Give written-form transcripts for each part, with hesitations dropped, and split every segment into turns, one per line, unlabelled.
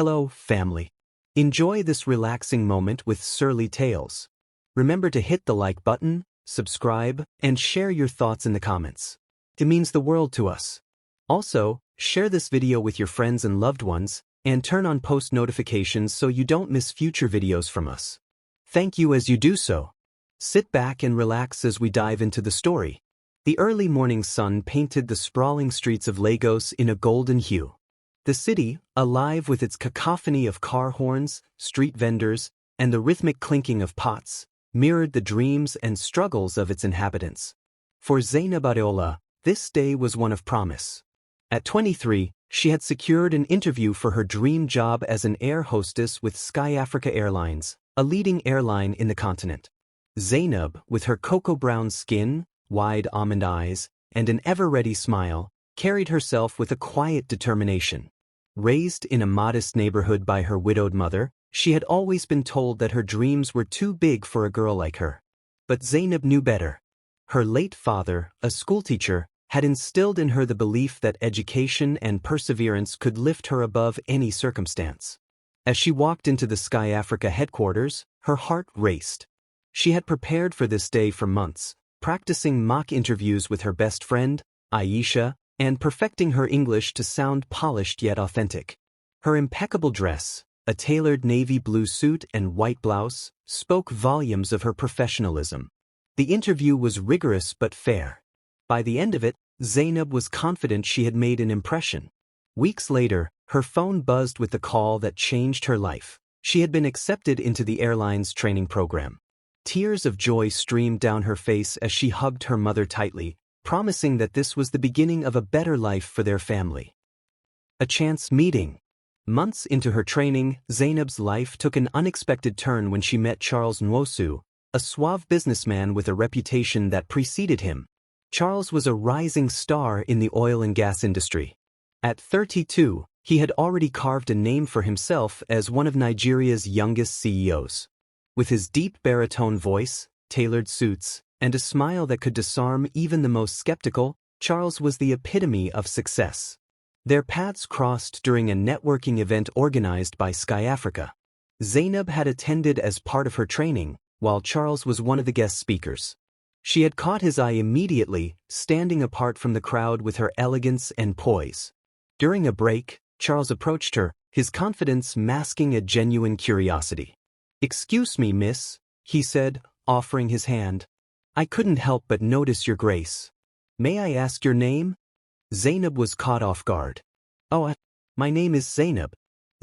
Hello, family. Enjoy this relaxing moment with Surly Tales. Remember to hit the like button, subscribe, and share your thoughts in the comments. It means the world to us. Also, share this video with your friends and loved ones, and turn on post notifications so you don't miss future videos from us. Thank you as you do so. Sit back and relax as we dive into the story. The early morning sun painted the sprawling streets of Lagos in a golden hue. The city, alive with its cacophony of car horns, street vendors, and the rhythmic clinking of pots, mirrored the dreams and struggles of its inhabitants. For Zainab Adeola, this day was one of promise. At 23, she had secured an interview for her dream job as an air hostess with Sky Africa Airlines, a leading airline in the continent. Zainab, with her cocoa-brown skin, wide almond eyes, and an ever-ready smile, carried herself with a quiet determination. Raised in a modest neighborhood by her widowed mother, she had always been told that her dreams were too big for a girl like her. But Zainab knew better. Her late father, a schoolteacher, had instilled in her the belief that education and perseverance could lift her above any circumstance. As she walked into the Sky Africa headquarters, her heart raced. She had prepared for this day for months, practicing mock interviews with her best friend, Aisha, and perfecting her English to sound polished yet authentic. Her impeccable dress, a tailored navy blue suit and white blouse, spoke volumes of her professionalism. The interview was rigorous but fair. By the end of it, Zainab was confident she had made an impression. Weeks later, her phone buzzed with the call that changed her life. She had been accepted into the airline's training program. Tears of joy streamed down her face as she hugged her mother tightly, promising that this was the beginning of a better life for their family. A chance meeting. Months into her training, Zainab's life took an unexpected turn when she met Charles Nwosu, a suave businessman with a reputation that preceded him. Charles was a rising star in the oil and gas industry. At 32, he had already carved a name for himself as one of Nigeria's youngest CEOs. With his deep baritone voice, tailored suits, and a smile that could disarm even the most skeptical, Charles was the epitome of success. Their paths crossed during a networking event organized by Sky Africa. Zainab had attended as part of her training, while Charles was one of the guest speakers. She had caught his eye immediately, standing apart from the crowd with her elegance and poise. During a break, Charles approached her, his confidence masking a genuine curiosity. "Excuse me, miss," he said, offering his hand. "I couldn't help but notice your grace. May I ask your name?" Zainab was caught off guard. "Oh, my name is Zainab.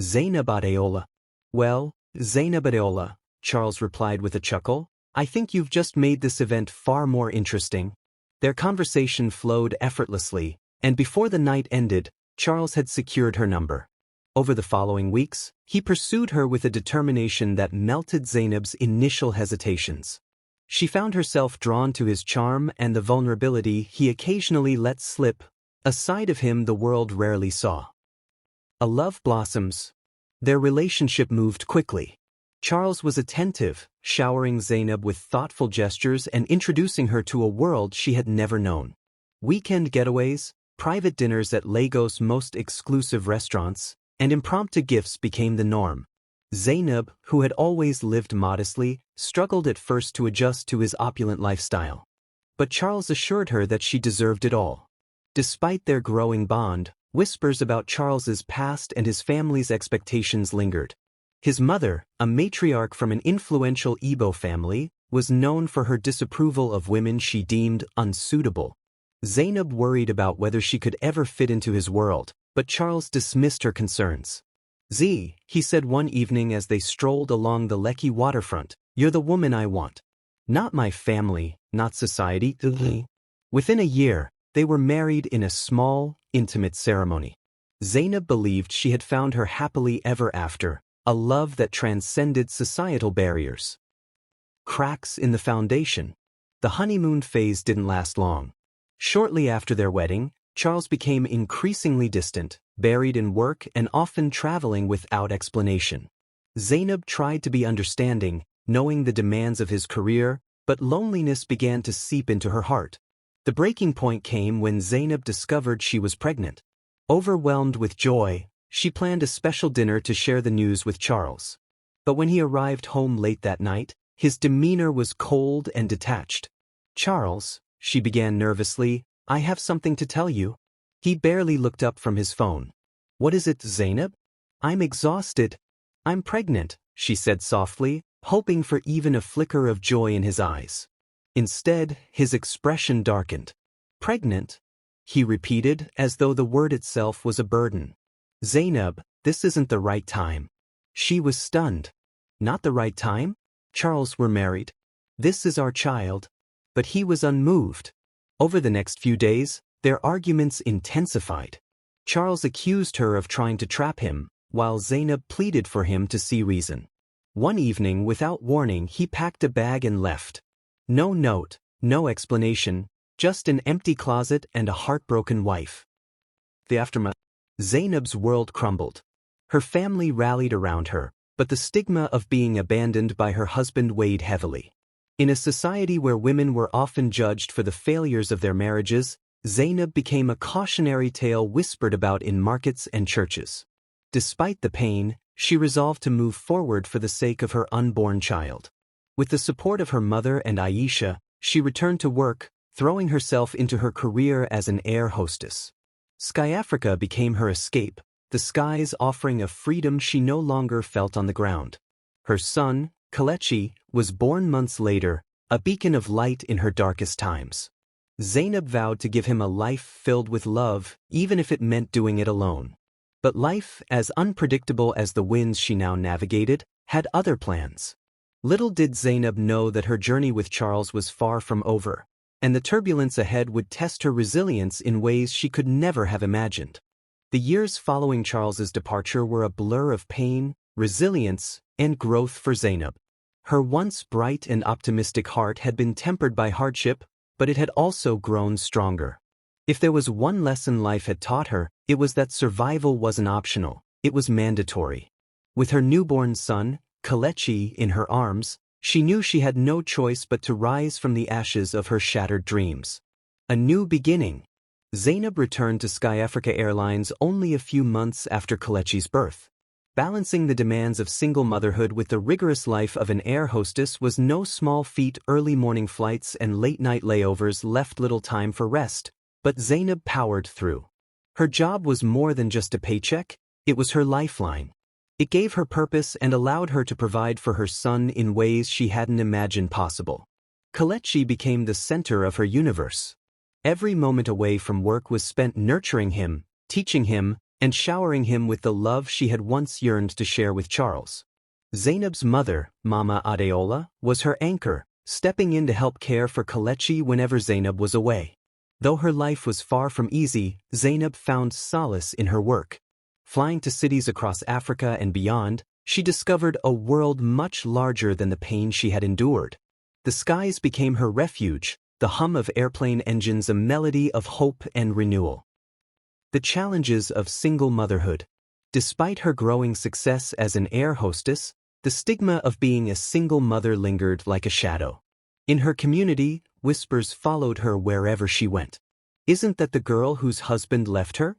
Zainab Adeola." "Well, Zainab Adeola," Charles replied with a chuckle, "I think you've just made this event far more interesting." Their conversation flowed effortlessly, and before the night ended, Charles had secured her number. Over the following weeks, he pursued her with a determination that melted Zainab's initial hesitations. She found herself drawn to his charm and the vulnerability he occasionally let slip, a side of him the world rarely saw. A love blossoms. Their relationship moved quickly. Charles was attentive, showering Zainab with thoughtful gestures and introducing her to a world she had never known. Weekend getaways, private dinners at Lagos' most exclusive restaurants, and impromptu gifts became the norm. Zainab, who had always lived modestly, struggled at first to adjust to his opulent lifestyle. But Charles assured her that she deserved it all. Despite their growing bond, whispers about Charles's past and his family's expectations lingered. His mother, a matriarch from an influential Igbo family, was known for her disapproval of women she deemed unsuitable. Zainab worried about whether she could ever fit into his world, but Charles dismissed her concerns. He said one evening as they strolled along the Lekki waterfront, "You're the woman I want. Not my family, not society." Within a year, they were married in a small, intimate ceremony. Zainab believed she had found her happily ever after, a love that transcended societal barriers. Cracks in the foundation. The honeymoon phase didn't last long. Shortly after their wedding, Charles became increasingly distant, buried in work and often traveling without explanation. Zainab tried to be understanding, knowing the demands of his career, but loneliness began to seep into her heart. The breaking point came when Zainab discovered she was pregnant. Overwhelmed with joy, She planned a special dinner to share the news with Charles. But when he arrived home late that night, his demeanor was cold and detached. "Charles," she began nervously, "I have something to tell you." He barely looked up from his phone. "What is it, Zainab?" "I'm exhausted. I'm pregnant," she said softly, hoping for even a flicker of joy in his eyes. Instead, his expression darkened. "Pregnant?" he repeated, as though the word itself was a burden. "Zainab, this isn't the right time." She was stunned. "Not the right time? Charles, we're married. This is our child." But he was unmoved. Over the next few days, their arguments intensified. Charles accused her of trying to trap him, while Zainab pleaded for him to see reason. One evening, without warning, he packed a bag and left. No note, no explanation, just an empty closet and a heartbroken wife. The aftermath. Zainab's world crumbled. Her family rallied around her, but the stigma of being abandoned by her husband weighed heavily. In a society where women were often judged for the failures of their marriages, Zainab became a cautionary tale whispered about in markets and churches. Despite the pain, she resolved to move forward for the sake of her unborn child. With the support of her mother and Aisha, she returned to work, throwing herself into her career as an air hostess. Sky Africa became her escape, the skies offering a freedom she no longer felt on the ground. Her son, Kelechi, was born months later, a beacon of light in her darkest times. Zainab vowed to give him a life filled with love, even if it meant doing it alone. But life, as unpredictable as the winds she now navigated, had other plans. Little did Zainab know that her journey with Charles was far from over, and the turbulence ahead would test her resilience in ways she could never have imagined. The years following Charles's departure were a blur of pain, resilience, and growth for Zainab. Her once bright and optimistic heart had been tempered by hardship, but it had also grown stronger. If there was one lesson life had taught her, it was that survival wasn't optional, it was mandatory. With her newborn son, Kelechi, in her arms, she knew she had no choice but to rise from the ashes of her shattered dreams. A new beginning. Zainab returned to Sky Africa Airlines only a few months after Kelechi's birth. Balancing the demands of single motherhood with the rigorous life of an air hostess was no small feat. Early morning flights and late-night layovers left little time for rest, but Zainab powered through. Her job was more than just a paycheck, it was her lifeline. It gave her purpose and allowed her to provide for her son in ways she hadn't imagined possible. Kelechi became the center of her universe. Every moment away from work was spent nurturing him, teaching him, and showering him with the love she had once yearned to share with Charles. Zainab's mother, Mama Adeola, was her anchor, stepping in to help care for Kelechi whenever Zainab was away. Though her life was far from easy, Zainab found solace in her work. Flying to cities across Africa and beyond, she discovered a world much larger than the pain she had endured. The skies became her refuge, the hum of airplane engines a melody of hope and renewal. The challenges of single motherhood. Despite her growing success as an air hostess, the stigma of being a single mother lingered like a shadow. In her community, whispers followed her wherever she went. "Isn't that the girl whose husband left her?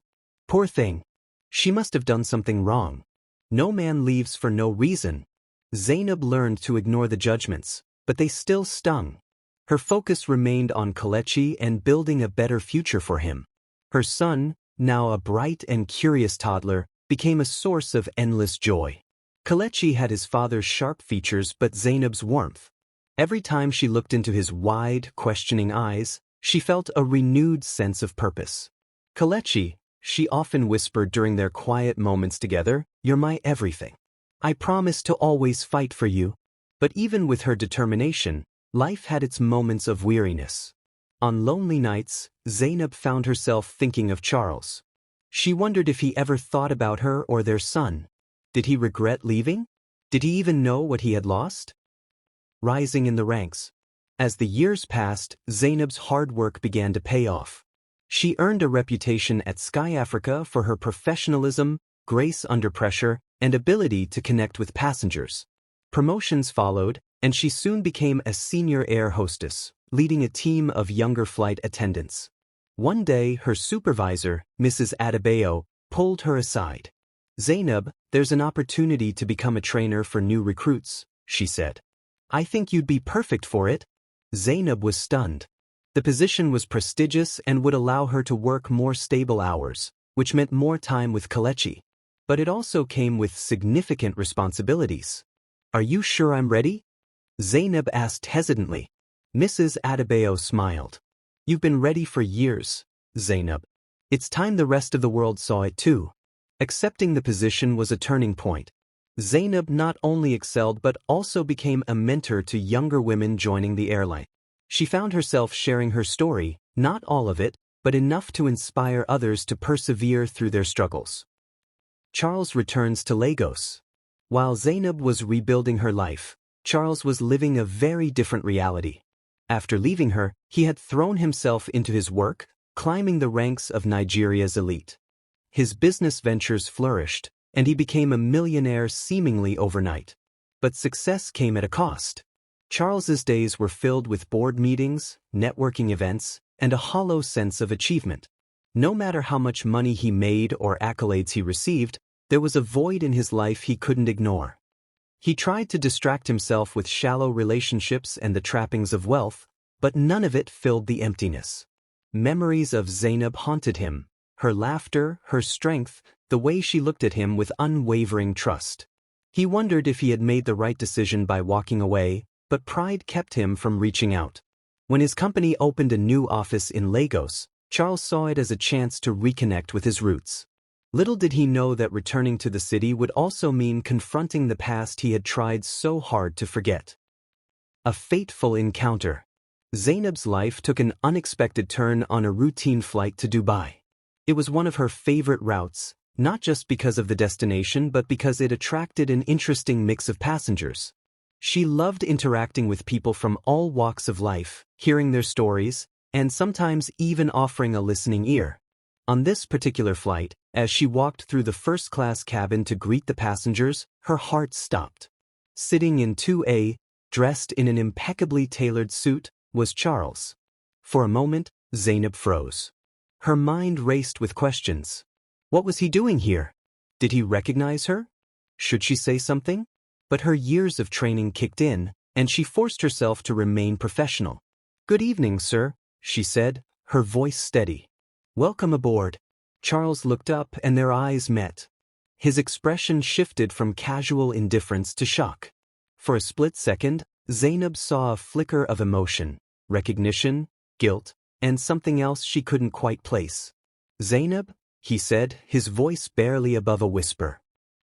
Poor thing. She must have done something wrong. No man leaves for no reason." Zainab learned to ignore the judgments, but they still stung. Her focus remained on Kelechi and building a better future for him. Her son, now a bright and curious toddler, became a source of endless joy. Kelechi had his father's sharp features but Zainab's warmth. Every time she looked into his wide, questioning eyes, she felt a renewed sense of purpose. "Kelechi," she often whispered during their quiet moments together, "you're my everything. I promise to always fight for you." But even with her determination, life had its moments of weariness. On lonely nights, Zainab found herself thinking of Charles. She wondered if he ever thought about her or their son. Did he regret leaving? Did he even know what he had lost? Rising in the ranks. As the years passed, Zainab's hard work began to pay off. She earned a reputation at Sky Africa for her professionalism, grace under pressure, and ability to connect with passengers. Promotions followed, and she soon became a senior air hostess, leading a team of younger flight attendants. One day, her supervisor, Mrs. Adebayo, pulled her aside. "Zainab, there's an opportunity to become a trainer for new recruits," she said. "I think you'd be perfect for it." Zainab was stunned. The position was prestigious and would allow her to work more stable hours, which meant more time with Kelechi. But it also came with significant responsibilities. "Are you sure I'm ready?" Zainab asked hesitantly. Mrs. Adebayo smiled. "You've been ready for years, Zainab. It's time the rest of the world saw it too." Accepting the position was a turning point. Zainab not only excelled but also became a mentor to younger women joining the airline. She found herself sharing her story, not all of it, but enough to inspire others to persevere through their struggles. Charles returns to Lagos. While Zainab was rebuilding her life, Charles was living a very different reality. After leaving her, he had thrown himself into his work, climbing the ranks of Nigeria's elite. His business ventures flourished, and he became a millionaire seemingly overnight. But success came at a cost. Charles's days were filled with board meetings, networking events, and a hollow sense of achievement. No matter how much money he made or accolades he received, there was a void in his life he couldn't ignore. He tried to distract himself with shallow relationships and the trappings of wealth, but none of it filled the emptiness. Memories of Zainab haunted him, her laughter, her strength, the way she looked at him with unwavering trust. He wondered if he had made the right decision by walking away, but pride kept him from reaching out. When his company opened a new office in Lagos, Charles saw it as a chance to reconnect with his roots. Little did he know that returning to the city would also mean confronting the past he had tried so hard to forget. A fateful encounter. Zainab's life took an unexpected turn on a routine flight to Dubai. It was one of her favorite routes, not just because of the destination but because it attracted an interesting mix of passengers. She loved interacting with people from all walks of life, hearing their stories, and sometimes even offering a listening ear. On this particular flight, as she walked through the first-class cabin to greet the passengers, her heart stopped. Sitting in 2A, dressed in an impeccably tailored suit, was Charles. For a moment, Zainab froze. Her mind raced with questions. What was he doing here? Did he recognize her? Should she say something? But her years of training kicked in, and she forced herself to remain professional. "Good evening, sir," she said, her voice steady. "Welcome aboard." Charles looked up and their eyes met. His expression shifted from casual indifference to shock. For a split second, Zainab saw a flicker of emotion, recognition, guilt, and something else she couldn't quite place. "Zainab," he said, his voice barely above a whisper.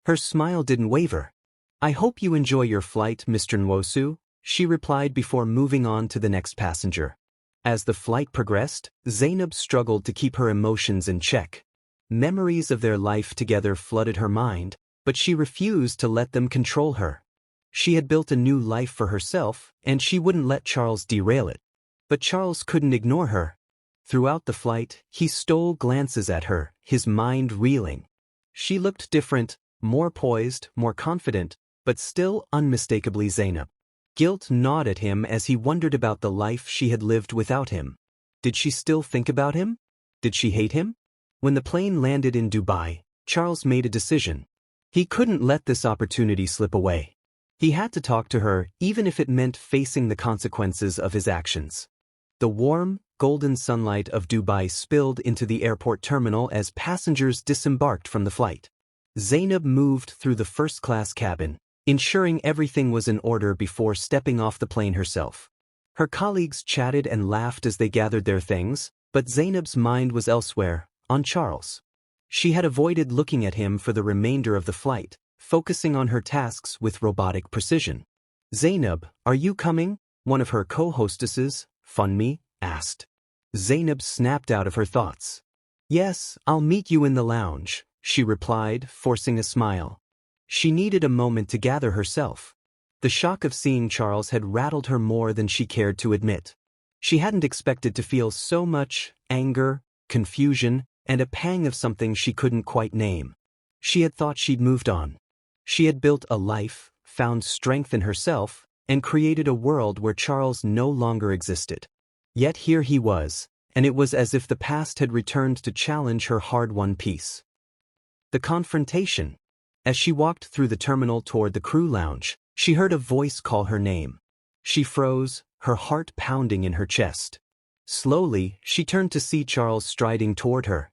Her smile didn't waver. "I hope you enjoy your flight, Mr. Nwosu," she replied before moving on to the next passenger. As the flight progressed, Zainab struggled to keep her emotions in check. Memories of their life together flooded her mind, but she refused to let them control her. She had built a new life for herself, and she wouldn't let Charles derail it. But Charles couldn't ignore her. Throughout the flight, he stole glances at her, his mind reeling. She looked different, more poised, more confident, but still unmistakably Zainab. Guilt gnawed at him as he wondered about the life she had lived without him. Did she still think about him? Did she hate him? When the plane landed in Dubai, Charles made a decision. He couldn't let this opportunity slip away. He had to talk to her, even if it meant facing the consequences of his actions. The warm, golden sunlight of Dubai spilled into the airport terminal as passengers disembarked from the flight. Zainab moved through the first-class cabin, ensuring everything was in order before stepping off the plane herself. Her colleagues chatted and laughed as they gathered their things, but Zainab's mind was elsewhere, on Charles. She had avoided looking at him for the remainder of the flight, focusing on her tasks with robotic precision. "Zainab, are you coming?" one of her co-hostesses, Funmi, asked. Zainab snapped out of her thoughts. "Yes, I'll meet you in the lounge," she replied, forcing a smile. She needed a moment to gather herself. The shock of seeing Charles had rattled her more than she cared to admit. She hadn't expected to feel so much anger, confusion, and a pang of something she couldn't quite name. She had thought she'd moved on. She had built a life, found strength in herself, and created a world where Charles no longer existed. Yet here he was, and it was as if the past had returned to challenge her hard-won peace. The confrontation. As she walked through the terminal toward the crew lounge, she heard a voice call her name. She froze, her heart pounding in her chest. Slowly, she turned to see Charles striding toward her.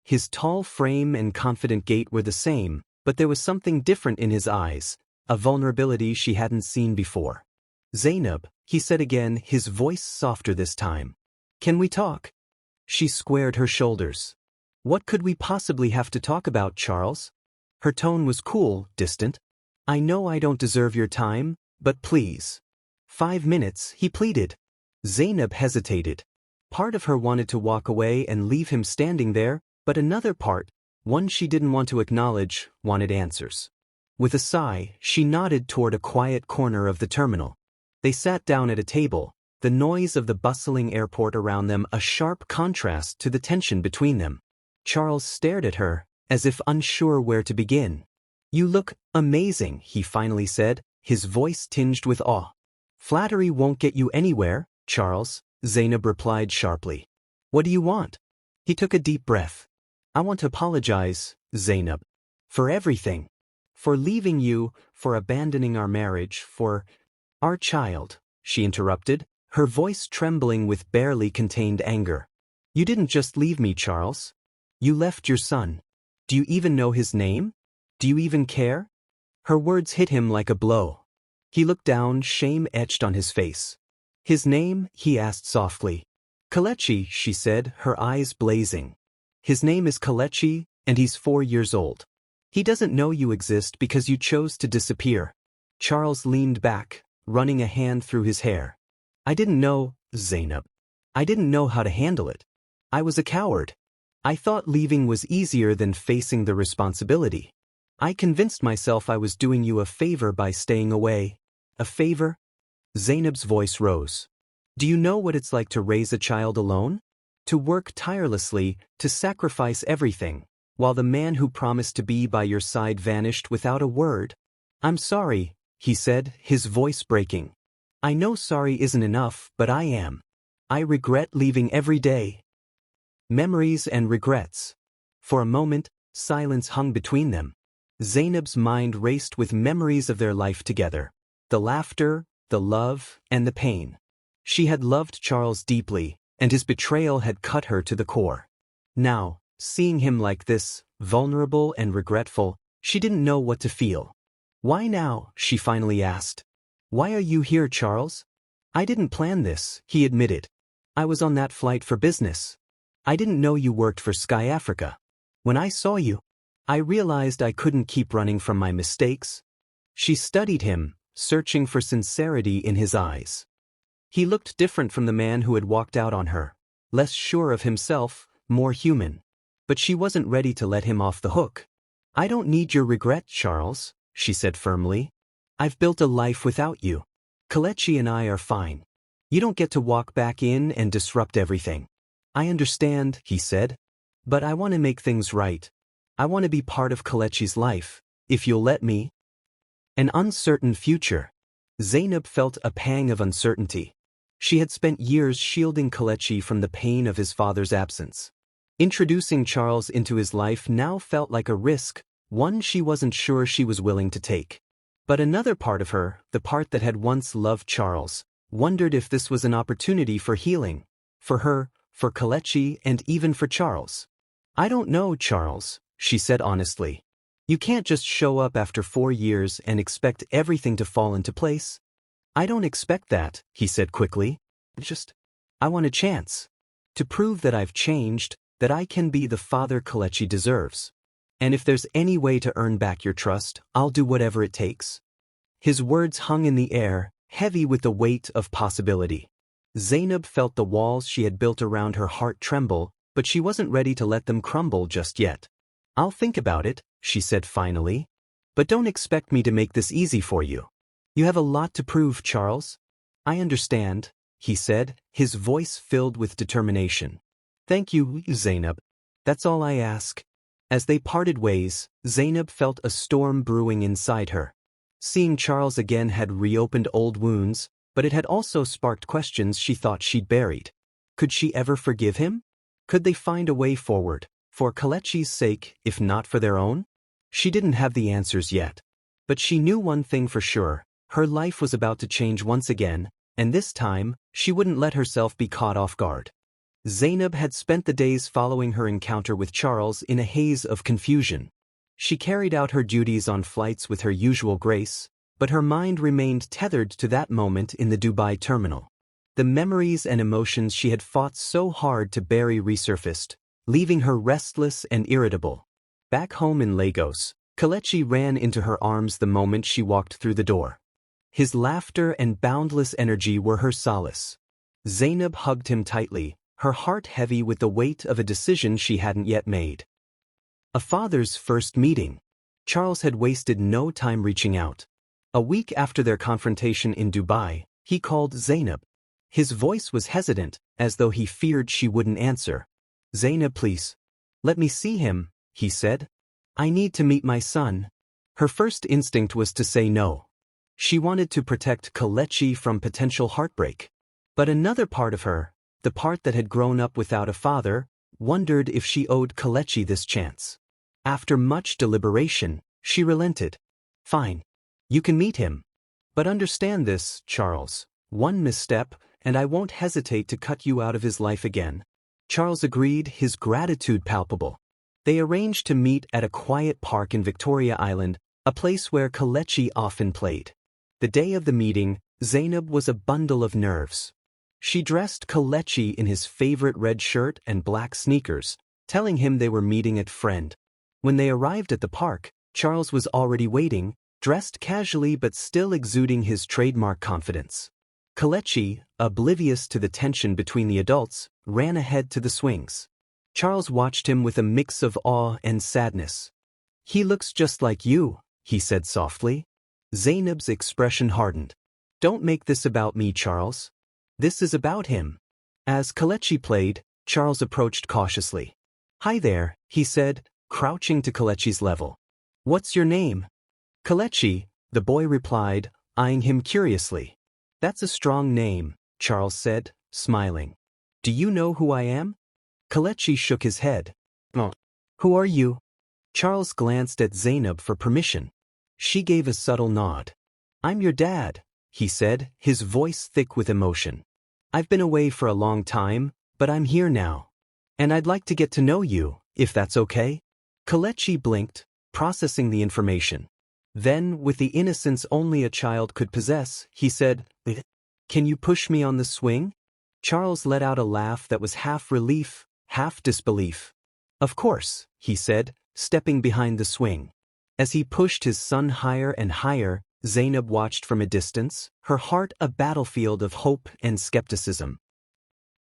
His tall frame and confident gait were the same, but there was something different in his eyes, a vulnerability she hadn't seen before. "Zainab," he said again, his voice softer this time. "Can we talk?" She squared her shoulders. "What could we possibly have to talk about, Charles?" Her tone was cool, distant. "I know I don't deserve your time, but please." 5 minutes, he pleaded. Zainab hesitated. Part of her wanted to walk away and leave him standing there, but another part, one she didn't want to acknowledge, wanted answers. With a sigh, she nodded toward a quiet corner of the terminal. They sat down at a table, the noise of the bustling airport around them a sharp contrast to the tension between them. Charles stared at her, as if unsure where to begin. "You look amazing," he finally said, his voice tinged with awe. "Flattery won't get you anywhere, Charles," Zainab replied sharply. "What do you want?" He took a deep breath. "I want to apologize, Zainab. For everything. For leaving you, for abandoning our marriage, for our child," she interrupted, her voice trembling with barely contained anger. "You didn't just leave me, Charles. You left your son. Do you even know his name? Do you even care?" Her words hit him like a blow. He looked down, shame etched on his face. "His name?" he asked softly. "Kelechi," she said, her eyes blazing. "His name is Kelechi, and he's 4 years old. He doesn't know you exist because you chose to disappear." Charles leaned back, running a hand through his hair. "I didn't know, Zainab. I didn't know how to handle it. I was a coward. I thought leaving was easier than facing the responsibility. I convinced myself I was doing you a favor by staying away." "A favor?" Zainab's voice rose. "Do you know what it's like to raise a child alone? To work tirelessly, to sacrifice everything, while the man who promised to be by your side vanished without a word?" "I'm sorry," he said, his voice breaking. "I know sorry isn't enough, but I am. I regret leaving every day." Memories and regrets. For a moment, silence hung between them. Zainab's mind raced with memories of their life together. The laughter, the love, and the pain. She had loved Charles deeply, and his betrayal had cut her to the core. Now, seeing him like this, vulnerable and regretful, she didn't know what to feel. "Why now?" she finally asked. "Why are you here, Charles?" "I didn't plan this," he admitted. "I was on that flight for business. I didn't know you worked for Sky Africa. When I saw you, I realized I couldn't keep running from my mistakes." She studied him, searching for sincerity in his eyes. He looked different from the man who had walked out on her, less sure of himself, more human. But she wasn't ready to let him off the hook. "I don't need your regret, Charles," she said firmly. "I've built a life without you. Kelechi and I are fine. You don't get to walk back in and disrupt everything." "I understand," he said. "But I want to make things right. I want to be part of Kelechi's life, if you'll let me." An uncertain future. Zainab felt a pang of uncertainty. She had spent years shielding Kelechi from the pain of his father's absence. Introducing Charles into his life now felt like a risk, one she wasn't sure she was willing to take. But another part of her, the part that had once loved Charles, wondered if this was an opportunity for healing. For her, for Kelechi, and even for Charles. "I don't know, Charles," she said honestly. "You can't just show up after 4 years and expect everything to fall into place." "I don't expect that," he said quickly. I want a chance. To prove that I've changed, that I can be the father Kelechi deserves. And if there's any way to earn back your trust, I'll do whatever it takes." His words hung in the air, heavy with the weight of possibility. Zainab felt the walls she had built around her heart tremble, but she wasn't ready to let them crumble just yet. "I'll think about it," she said finally. "But don't expect me to make this easy for you. You have a lot to prove, Charles." "I understand," he said, his voice filled with determination. "Thank you, Zainab. That's all I ask." As they parted ways, Zainab felt a storm brewing inside her. Seeing Charles again had reopened old wounds, but it had also sparked questions she thought she'd buried. Could she ever forgive him? Could they find a way forward, for Kelechi's sake, if not for their own? She didn't have the answers yet. But she knew one thing for sure: her life was about to change once again, and this time, she wouldn't let herself be caught off guard. Zainab had spent the days following her encounter with Charles in a haze of confusion. She carried out her duties on flights with her usual grace, but her mind remained tethered to that moment in the Dubai terminal. The memories and emotions she had fought so hard to bury resurfaced, leaving her restless and irritable. Back home in Lagos, Kelechi ran into her arms the moment she walked through the door. His laughter and boundless energy were her solace. Zainab hugged him tightly, her heart heavy with the weight of a decision she hadn't yet made. A father's first meeting. Charles had wasted no time reaching out. A week after their confrontation in Dubai, he called Zainab. His voice was hesitant, as though he feared she wouldn't answer. "Zainab, please. Let me see him," he said. "I need to meet my son." Her first instinct was to say no. She wanted to protect Kelechi from potential heartbreak. But another part of her, the part that had grown up without a father, wondered if she owed Kelechi this chance. After much deliberation, she relented. "Fine. You can meet him. But understand this, Charles. One misstep, and I won't hesitate to cut you out of his life again." Charles agreed, his gratitude palpable. They arranged to meet at a quiet park in Victoria Island, a place where Kelechi often played. The day of the meeting, Zainab was a bundle of nerves. She dressed Kelechi in his favorite red shirt and black sneakers, telling him they were meeting at friend. When they arrived at the park, Charles was already waiting, dressed casually but still exuding his trademark confidence. Kelechi, oblivious to the tension between the adults, ran ahead to the swings. Charles watched him with a mix of awe and sadness. "He looks just like you," he said softly. Zainab's expression hardened. "Don't make this about me, Charles. This is about him." As Kelechi played, Charles approached cautiously. "Hi there," he said, crouching to Kelechi's level. "What's your name?" "Kelechi," the boy replied, eyeing him curiously. "That's a strong name," Charles said, smiling. "Do you know who I am?" Kelechi shook his head. "Oh. Who are you?" Charles glanced at Zainab for permission. She gave a subtle nod. "I'm your dad," he said, his voice thick with emotion. "I've been away for a long time, but I'm here now. And I'd like to get to know you, if that's okay." Kelechi blinked, processing the information. Then, with the innocence only a child could possess, he said, "Can you push me on the swing?" Charles let out a laugh that was half relief, half disbelief. "Of course," he said, stepping behind the swing. As he pushed his son higher and higher, Zainab watched from a distance, her heart a battlefield of hope and skepticism.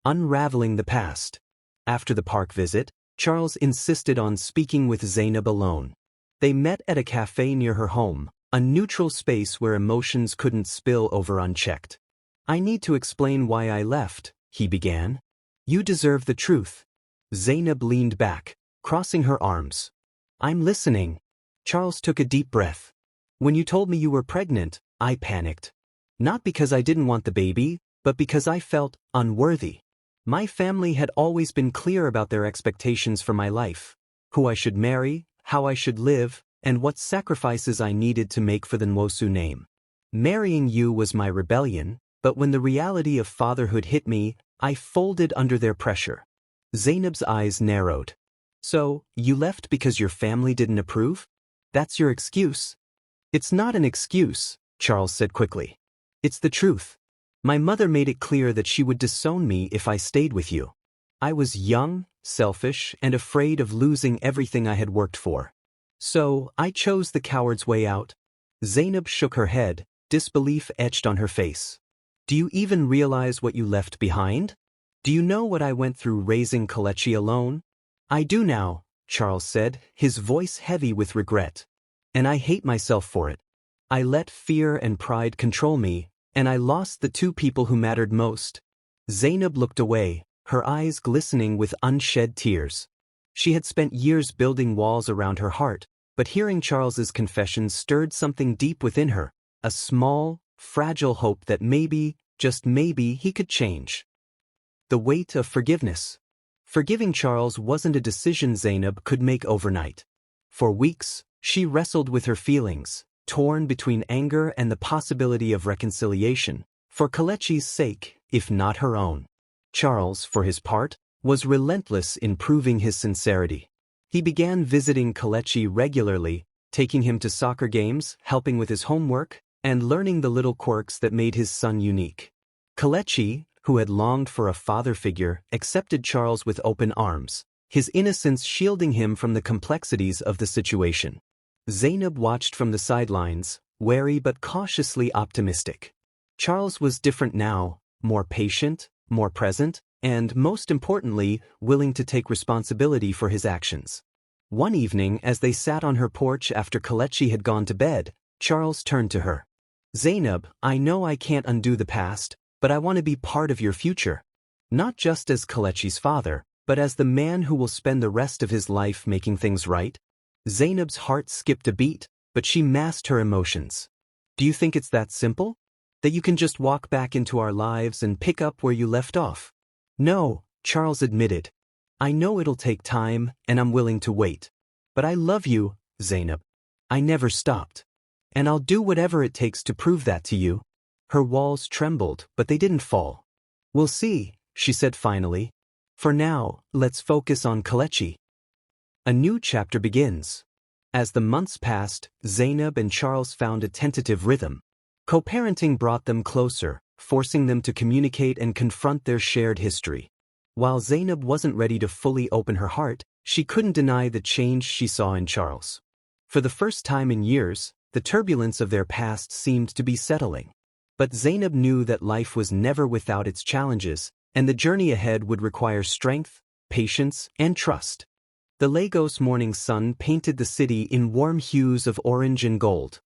Unraveling the past. After the park visit, Charles insisted on speaking with Zainab alone. They met at a cafe near her home, a neutral space where emotions couldn't spill over unchecked. "I need to explain why I left," he began. "You deserve the truth." Zainab leaned back, crossing her arms. "I'm listening." Charles took a deep breath. "When you told me you were pregnant, I panicked. Not because I didn't want the baby, but because I felt unworthy. My family had always been clear about their expectations for my life: who I should marry, how I should live, and what sacrifices I needed to make for the Nwosu name. Marrying you was my rebellion, but when the reality of fatherhood hit me, I folded under their pressure." Zainab's eyes narrowed. "So, you left because your family didn't approve? That's your excuse?" "It's not an excuse," Charles said quickly. "It's the truth. My mother made it clear that she would disown me if I stayed with you. I was young, selfish, and afraid of losing everything I had worked for. So, I chose the coward's way out." Zainab shook her head, disbelief etched on her face. "Do you even realize what you left behind? Do you know what I went through raising Kelechi alone?" "I do now," Charles said, his voice heavy with regret. "And I hate myself for it. I let fear and pride control me, and I lost the two people who mattered most." Zainab looked away, her eyes glistening with unshed tears. She had spent years building walls around her heart, but hearing Charles's confession stirred something deep within her, a small, fragile hope that maybe, just maybe, he could change. The weight of forgiveness. Forgiving Charles wasn't a decision Zainab could make overnight. For weeks, She wrestled with her feelings, torn between anger and the possibility of reconciliation, for Kelechi's sake, if not her own. Charles, for his part, was relentless in proving his sincerity. He began visiting Kelechi regularly, taking him to soccer games, helping with his homework, and learning the little quirks that made his son unique. Kelechi, who had longed for a father figure, accepted Charles with open arms, his innocence shielding him from the complexities of the situation. Zainab watched from the sidelines, wary but cautiously optimistic. Charles was different now, more patient, more present, and, most importantly, willing to take responsibility for his actions. One evening, as they sat on her porch after Kelechi had gone to bed, Charles turned to her. "Zainab, I know I can't undo the past, but I want to be part of your future. Not just as Kelechi's father, but as the man who will spend the rest of his life making things right." Zainab's heart skipped a beat, but she masked her emotions. "Do you think it's that simple? That you can just walk back into our lives and pick up where you left off?" "No," Charles admitted. "I know it'll take time, and I'm willing to wait. But I love you, Zainab. I never stopped. And I'll do whatever it takes to prove that to you." Her walls trembled, but they didn't fall. "We'll see," she said finally. "For now, let's focus on Kelechi." A new chapter begins. As the months passed, Zainab and Charles found a tentative rhythm. Co-parenting brought them closer, forcing them to communicate and confront their shared history. While Zainab wasn't ready to fully open her heart, she couldn't deny the change she saw in Charles. For the first time in years, the turbulence of their past seemed to be settling. But Zainab knew that life was never without its challenges, and the journey ahead would require strength, patience, and trust. The Lagos morning sun painted the city in warm hues of orange and gold.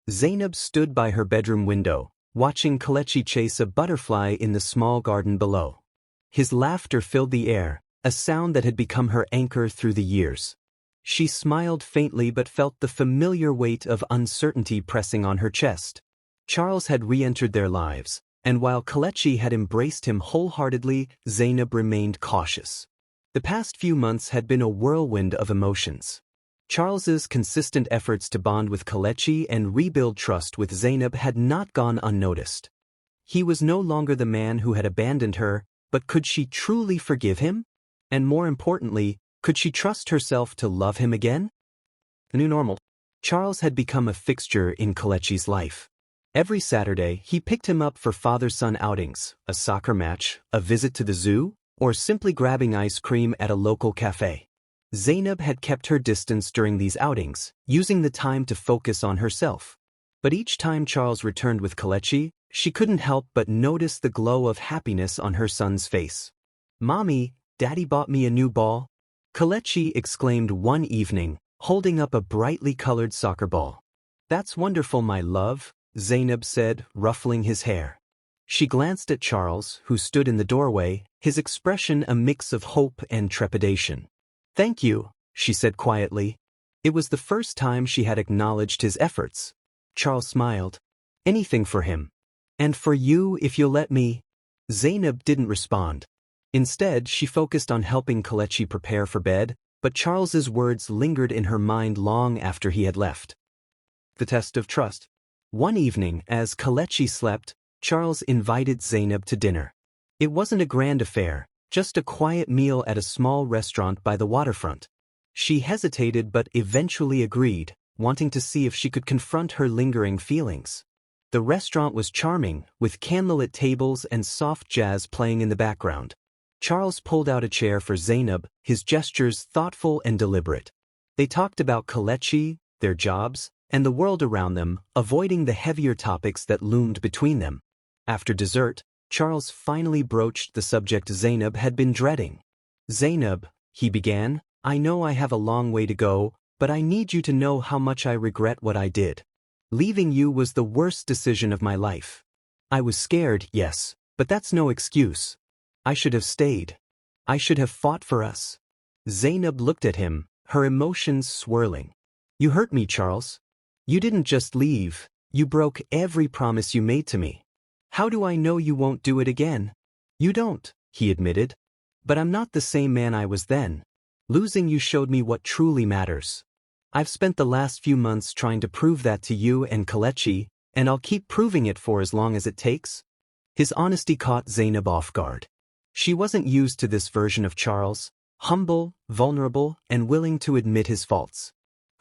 Zainab stood by her bedroom window, watching Kelechi chase a butterfly in the small garden below. His laughter filled the air, a sound that had become her anchor through the years. She smiled faintly but felt the familiar weight of uncertainty pressing on her chest. Charles had re-entered their lives, and while Kelechi had embraced him wholeheartedly, Zainab remained cautious. The past few months had been a whirlwind of emotions. Charles's consistent efforts to bond with Kelechi and rebuild trust with Zainab had not gone unnoticed. He was no longer the man who had abandoned her, but could she truly forgive him? And more importantly, could she trust herself to love him again? The new normal. Charles had become a fixture in Kelechi's life. Every Saturday, he picked him up for father-son outings, a soccer match, a visit to the zoo, or simply grabbing ice cream at a local cafe. Zainab had kept her distance during these outings, using the time to focus on herself. But each time Charles returned with Kelechi, she couldn't help but notice the glow of happiness on her son's face. "Mommy, Daddy bought me a new ball," Kelechi exclaimed one evening, holding up a brightly colored soccer ball. "That's wonderful, my love," Zainab said, ruffling his hair. She glanced at Charles, who stood in the doorway, his expression a mix of hope and trepidation. "Thank you," she said quietly. It was the first time she had acknowledged his efforts. Charles smiled. "Anything for him. And for you if you'll let me." Zainab didn't respond. Instead, she focused on helping Kelechi prepare for bed, but Charles's words lingered in her mind long after he had left. The test of trust. One evening, as Kelechi slept, Charles invited Zainab to dinner. It wasn't a grand affair, just a quiet meal at a small restaurant by the waterfront. She hesitated but eventually agreed, wanting to see if she could confront her lingering feelings. The restaurant was charming, with candlelit tables and soft jazz playing in the background. Charles pulled out a chair for Zainab, his gestures thoughtful and deliberate. They talked about Kelechi, their jobs, and the world around them, avoiding the heavier topics that loomed between them. After dessert, Charles finally broached the subject Zainab had been dreading. "Zainab," he began, "I know I have a long way to go, but I need you to know how much I regret what I did. Leaving you was the worst decision of my life. I was scared, yes, but that's no excuse. I should have stayed. I should have fought for us." Zainab looked at him, her emotions swirling. "You hurt me, Charles. You didn't just leave, you broke every promise you made to me. How do I know you won't do it again?" "You don't," he admitted. "But I'm not the same man I was then. Losing you showed me what truly matters. I've spent the last few months trying to prove that to you and Kelechi, and I'll keep proving it for as long as it takes. His honesty caught Zainab off guard. She wasn't used to this version of Charles, humble, vulnerable, and willing to admit his faults.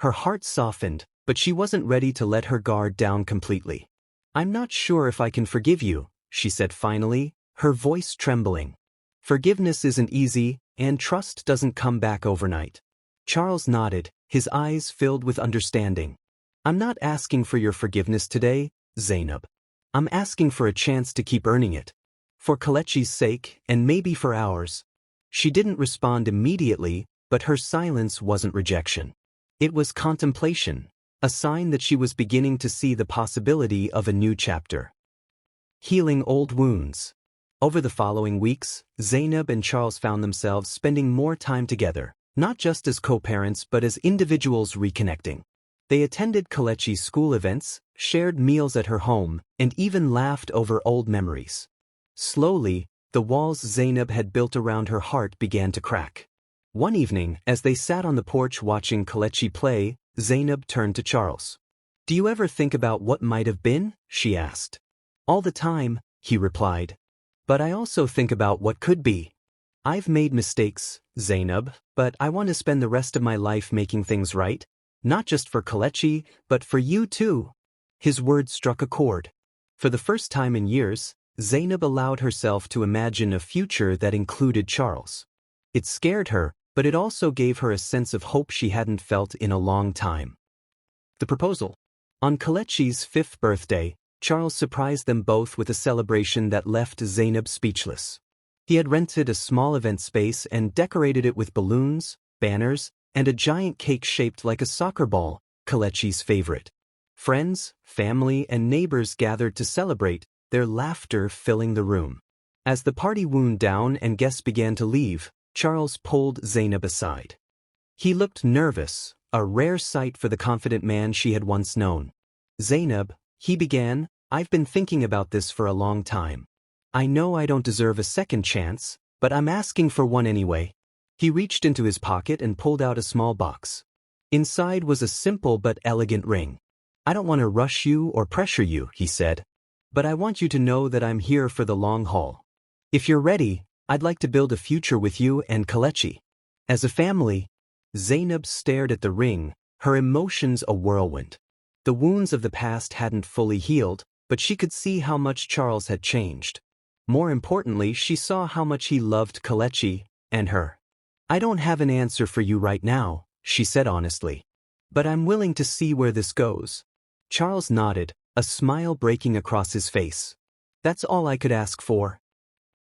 Her heart softened, but she wasn't ready to let her guard down completely. I'm not sure if I can forgive you, she said finally, her voice trembling. Forgiveness isn't easy, and trust doesn't come back overnight. Charles nodded, his eyes filled with understanding. I'm not asking for your forgiveness today, Zainab. I'm asking for a chance to keep earning it. For Kelechi's sake, and maybe for ours. She didn't respond immediately, but her silence wasn't rejection. It was contemplation, a sign that she was beginning to see the possibility of a new chapter. Healing old wounds. Over the following weeks, Zainab and Charles found themselves spending more time together, not just as co-parents but as individuals reconnecting. They attended Kelechi's school events, shared meals at her home, and even laughed over old memories. Slowly, the walls Zainab had built around her heart began to crack. One evening, as they sat on the porch watching Kelechi play, Zainab turned to Charles. Do you ever think about what might have been? She asked. All the time, he replied. But I also think about what could be. I've made mistakes, Zainab, but I want to spend the rest of my life making things right. Not just for Kelechi, but for you too. His words struck a chord. For the first time in years, Zainab allowed herself to imagine a future that included Charles. It scared her, but it also gave her a sense of hope she hadn't felt in a long time. The proposal. On Kelechi's 5th birthday, Charles surprised them both with a celebration that left Zainab speechless. He had rented a small event space and decorated it with balloons, banners, and a giant cake shaped like a soccer ball, Kelechi's favorite. Friends, family, and neighbors gathered to celebrate, their laughter filling the room. As the party wound down and guests began to leave, Charles pulled Zainab aside. He looked nervous, a rare sight for the confident man she had once known. Zainab, he began, I've been thinking about this for a long time. I know I don't deserve a second chance, but I'm asking for one anyway. He reached into his pocket and pulled out a small box. Inside was a simple but elegant ring. I don't want to rush you or pressure you, he said. But I want you to know that I'm here for the long haul. If you're ready, I'd like to build a future with you and Kelechi. As a family. Zainab stared at the ring, her emotions a whirlwind. The wounds of the past hadn't fully healed, but she could see how much Charles had changed. More importantly, she saw how much he loved Kelechi and her. I don't have an answer for you right now, she said honestly. But I'm willing to see where this goes. Charles nodded, a smile breaking across his face. That's all I could ask for.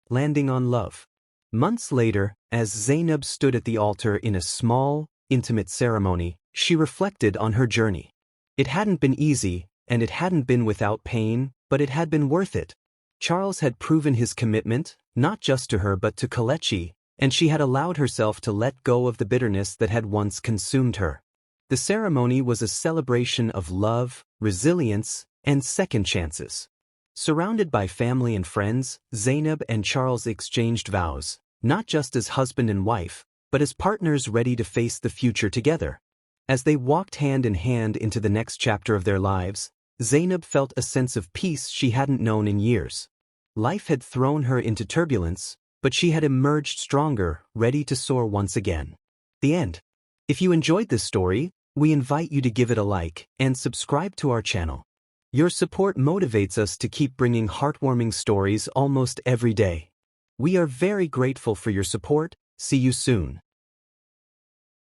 Landing on love. Months later, as Zainab stood at the altar in a small, intimate ceremony, she reflected on her journey. It hadn't been easy, and it hadn't been without pain, but it had been worth it. Charles had proven his commitment, not just to her but to Kelechi, and she had allowed herself to let go of the bitterness that had once consumed her. The ceremony was a celebration of love, resilience, and second chances. Surrounded by family and friends, Zainab and Charles exchanged vows, not just as husband and wife, but as partners ready to face the future together. As they walked hand in hand into the next chapter of their lives, Zainab felt a sense of peace she hadn't known in years. Life had thrown her into turbulence, but she had emerged stronger, ready to soar once again. The end. If you enjoyed this story, we invite you to give it a like and subscribe to our channel. Your support motivates us to keep bringing heartwarming stories almost every day. We are very grateful for your support. See you soon.